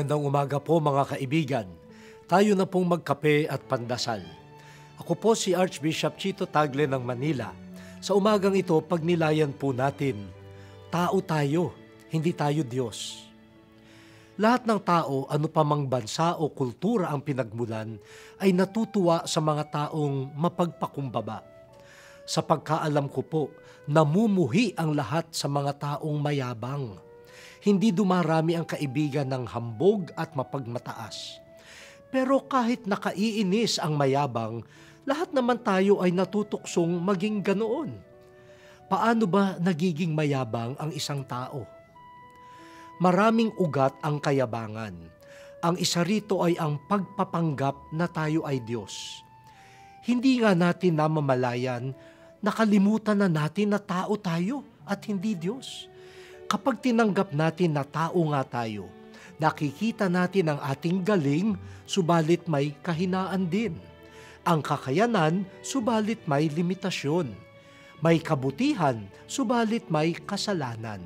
Magandang umaga po mga kaibigan. Tayo na pong magkape at pandasal. Ako po si Archbishop Chito Tagle ng Manila. Sa umagang ito, pagnilayan po natin, tao tayo, hindi tayo Diyos. Lahat ng tao, ano pa mang bansa o kultura ang pinagmulan, ay natutuwa sa mga taong mapagpakumbaba. Sa pagkaalam ko po, namumuhi ang lahat sa mga taong mayabang. Hindi dumarami ang kaibigan ng hambog at mapagmataas. Pero kahit nakaiinis ang mayabang, lahat naman tayo ay natutuksong maging ganoon. Paano ba nagiging mayabang ang isang tao? Maraming ugat ang kayabangan. Ang isa rito ay ang pagpapanggap na tayo ay Diyos. Hindi nga natin namamalayan, nakalimutan na natin na tao tayo at hindi Diyos. Kapag tinanggap natin na tao nga tayo, nakikita natin ang ating galing, subalit may kahinaan din. Ang kakayanan, subalit may limitasyon. May kabutihan, subalit may kasalanan.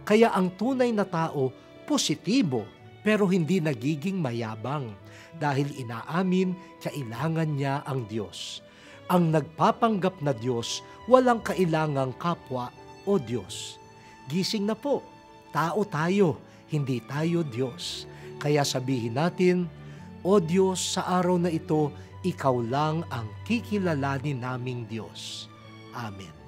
Kaya ang tunay na tao, positibo, pero hindi nagiging mayabang dahil inaamin kailangan niya ang Diyos. Ang nagpapanggap na Diyos, walang kailangang kapwa o Diyos. Gising na po, tao tayo, hindi tayo Diyos. Kaya sabihin natin, O Diyos, sa araw na ito, Ikaw lang ang kikilalanin naming Diyos. Amen.